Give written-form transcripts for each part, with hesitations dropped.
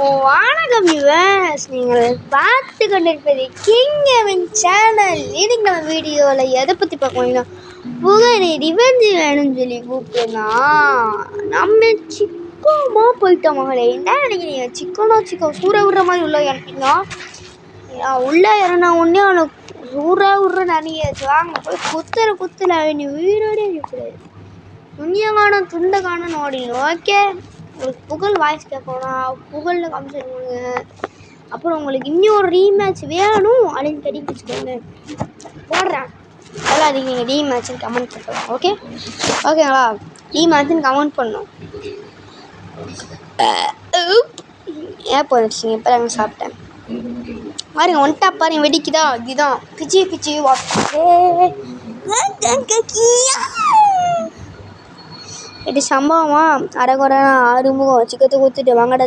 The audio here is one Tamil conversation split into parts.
வணக்கம் வியூவர்ஸ், நீங்கள் பார்த்து கொண்டிருப்பது கிங்கவின் சேனல். இன்னைக்கு நம்ம வீடியோவில் எதை பற்றி பார்க்கணும்னா புகழை ரிவெஞ்சு வேணும்னு சொல்லி கூப்பிட்டேன்னா நம்ம சிக்கோமா போயிட்டோம். மகளே என்ன நினைக்கிறீங்க? சிக்கன் சூற விடுற மாதிரி உள்ள இறங்கினா உள்ளே இறங்கினா ஒன்றே அவனுக்கு சூற விடுற நினைக்காச்சு. வாங்க போய் குத்துல வேண்டிய வீடோடே இருக்கிறாரு. துணியங்கான துண்டை காணும் ஓடிடும். ஓகே, உங்களுக்கு புகழ் வாய்ஸ் கேட்கணும், புகழில் கமெண்ட் பண்ணுங்க. அப்புறம் உங்களுக்கு இன்னொரு ரீமேட்ச் வேணும் அப்படின்னு கட்டி வச்சுக்கோங்க, போடுறேன். எல்லாத்தையும் நீங்கள் ரீமேட்ச்னு கமெண்ட் பண்ணுறோம். ஓகேங்களா? ரீமேட்ச்னு கமெண்ட் பண்ணோம். ஏன் போயிடுச்சிங்க? இப்போ நாங்கள் சாப்பிட்டேன் பாருங்க. ஒன்ட்டா பாருங்க, வெடிக்குதா? இதுதான் பிச்சு இது சம்பவமா அரைகுறை ஆறுமுகம் சிக்கத்தை கொடுத்துட்டு வாங்கடா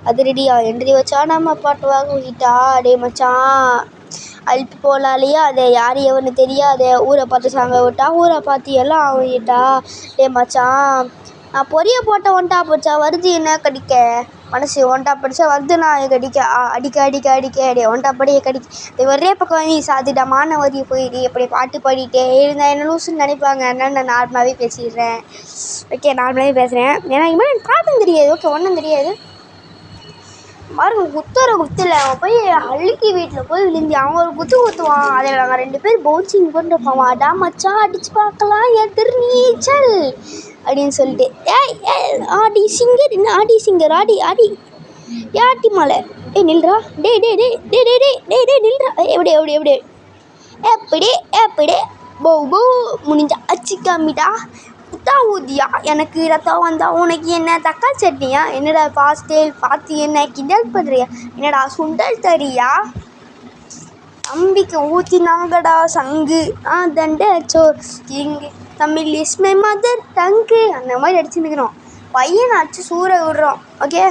அது ரெடியா எந்திரி வச்சா நம்ம பாட்டு வாங்க ஊகிட்டா. அடே மச்சான் அழுப்பு போலாலையா அதை யார் எவனு தெரியாதே ஊரை பார்த்து சாங்க விட்டா ஊரை பார்த்து எல்லாம் ஆகிட்டா. டே மச்சான் நான் பொரிய போட்ட ஒன்ட்டா படிச்சா வருது என்ன கடிக்க மனசு ஒன்ட்டா படித்தா வருது நான் அடிக்க அடே ஒன்ட்டா படிய கடிக்க ஒரே பக்கம் நீ சாதிடமான வரிய போயிடு எப்படி பாட்டு பாடிட்டே இருந்தால் என்ன லூசுன்னு நினைப்பாங்க. அதனால நான் நார்மலாகவே பேசிடுறேன். ஓகே, நார்மலாகவே பேசுகிறேன். ஏன்னா இனிமேல் எனக்கு பாட்டும் தெரியாது. ஓகே, ஒன்றும் தெரியாது. பாருங்க, குத்தில் அவன் போய் அழுக்கி வீட்டில் போய் விழுந்தி அவன் ஒரு குத்துவான். அதில் நாங்கள் 2 பேர் பவுன்சிங் பண்ணிருப்போம். அடா மச்சான் அடிச்சு பார்க்கலாம் எதிர் நீச்சல் அப்படின்னு சொல்லிட்டு ஆடி சிங்கர் ஆடி யாட்டி மலை நில்றா நில்றா எப்படி போ முடிஞ்சா அச்சிக்காமிடா புத்தா ஊதியா எனக்கு ரத்தம் வந்தா உனக்கு என்ன தக்காளி சட்னியா? என்னடா பாஸ்டேல் பார்த்து என்ன கிண்டல் பண்ணுறியா? என்னடா சுண்டல் தரியா? தம்பிக்கு ஊற்றினாங்கடா சங்கு தண்டை சோர் இங்கு தமிழ் இஸ்மை மதர் டங்கு அந்த மாதிரி அடிச்சுருக்கிறோம். பையனை அடிச்சு சூற விடுறோம். ஓகே,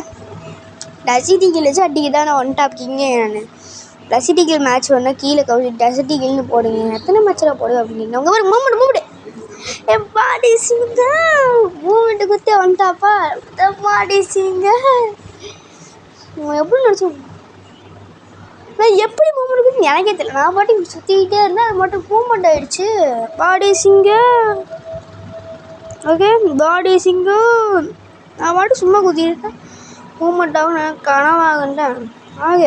டசிட்டிகில் வச்சு அடிக்க தான் நான் ஒன் டாப் கிங்க. நான் டசிட்டிகில் மேட்ச் ஒன்றா கீழே கவுசி டசிட்டிகில்னு போடுங்க. எத்தனை மேட்சில் போடுவேன் அப்படின்னு உங்கள் ஒரு மூமெண்ட் என் பாடி சிங்க மூமெண்ட்டு குத்தே வந்துட்டாப்பா பாடி சிங்க. எப்படி நினச்சோம் நான் எப்படி மூமெண்ட் குத்து எனக்கே தெரியல. நான் பாட்டி சுற்றிக்கிட்டே இருந்தேன், அது மட்டும் மூமெண்ட் ஆகிடுச்சு. பாடி சிங்க. ஓகே, பாடி சிங்க நான் பாட்டு சும்மா குத்திக்கிட்டேன். மூமெண்ட் ஆகும் நான் கனவாகண்டேன். ஆக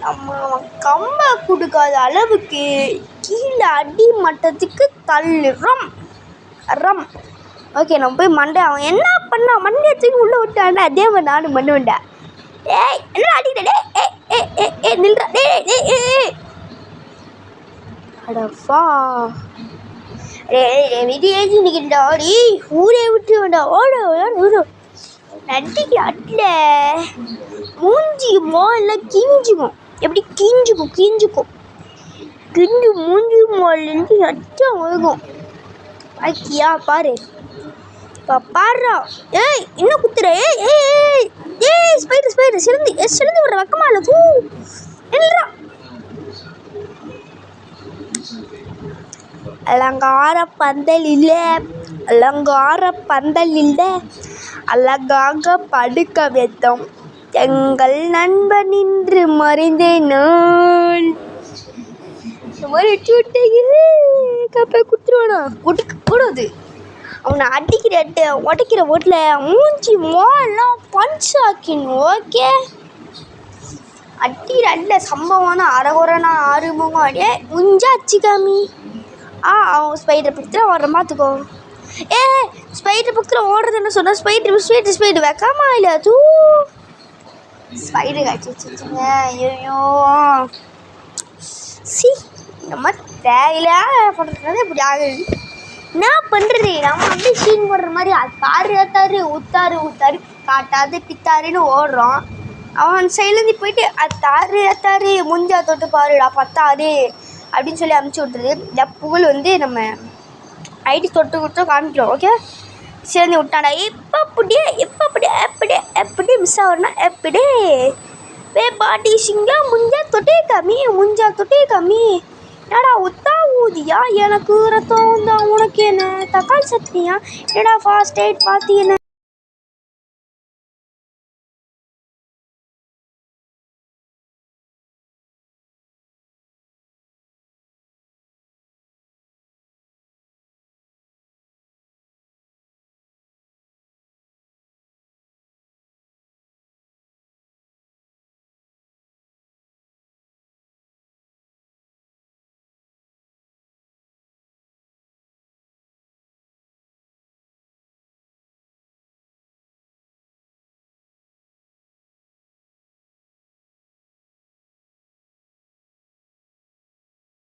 நம்ம கம்பை கொடுக்காத அளவுக்கு கீழே அடி மட்டத்துக்கு தள்ளுறோம். ஓகே, நம்ம போய் மண்டை அவன் என்ன பண்ணா மண்டையத்துக்கு உள்ளே விட்டாண்டா அதே மாதிரி நானும் பண்ணுவேன்டா. ஏய் என்ன அடிக்கிட்டே நில்றா அடப்பா விடியேஜி நிற்கிட்டாடி ஊரே விட்டு வேண்டா ஓட நட்டிக்கு அட்ல மூஞ்சி மோல்ல கிஞ்சுக்கும். எப்படி கிஞ்சுக்கும் கிண்டு மூஞ்சி மோல்லேருந்து சட்டம் ஒழுகும். ஆக்கியா பாரு பாடுறா. ஏய் என்ன குத்துற? ஏய் ஸ்பைடர் சிறந்து விடுற வக்கமா இல்லை தூ இல்லைடா. அலங்கார பந்தல் இல்லை அழகாக படுக்க வைத்தோம் எங்கள் நண்பன் நின்று மறைந்தேன் நான். இந்த மாதிரி எட்டி விட்டீங்க கப்பை குத்துருவானா கூடாது. அவனை உடைக்கிற ஓட்டில் மூஞ்சி மோலாம் பஞ்ச் ஆக்கிடணும். ஓகே, அடியில் சம்பவம்னா அரைகுறைனா ஆறுமுகம் அடியே முஞ்சா அச்சிக்காமி. அவன் ஸ்பைடர் பக்கத்தில் ஓடுற பார்த்துக்கோ. ஸ்பைடர் பக்கத்தில் ஓடுறதுன்னு சொன்னால் ஸ்பைடர் வைக்காமா இல்லை தூ ஸ்பைடர் காய்ச்சி வச்சுருச்சுங்க. ஐயோ இந்த மாதிரி தேவையில்ல பண்ணுறதுனால இப்படி ஆகுது. என்ன பண்ணுறது? நம்ம வந்து சீன் போடுற மாதிரி தாரு ஊத்தாரு காட்டாது பித்தாருன்னு ஓடுறோம். அவன் சைலேருந்து போயிட்டு அத்தாரு முஞ்சா தொட்டு பாருடா பத்தாது அப்படின்னு சொல்லி அனுப்பிச்சி விட்டுருது. இந்த புகழ் வந்து நம்ம ஐடி தொட்டு காமிக்கிறோம். ஓகே, சேர்ந்து விட்டாண்டா. எப்படி மிஸ் ஆகுறனா எப்படி பாட்டி சிங்க முஞ்சா தொட்டே காமி என்னடா உத்தா ஊதியா எனக்கு ரத்தம் தான் உனக்கு என்ன தக்காளி சட்னியா? என்னடா ஃபாஸ்ட் எய்ட் பார்த்தி என்ன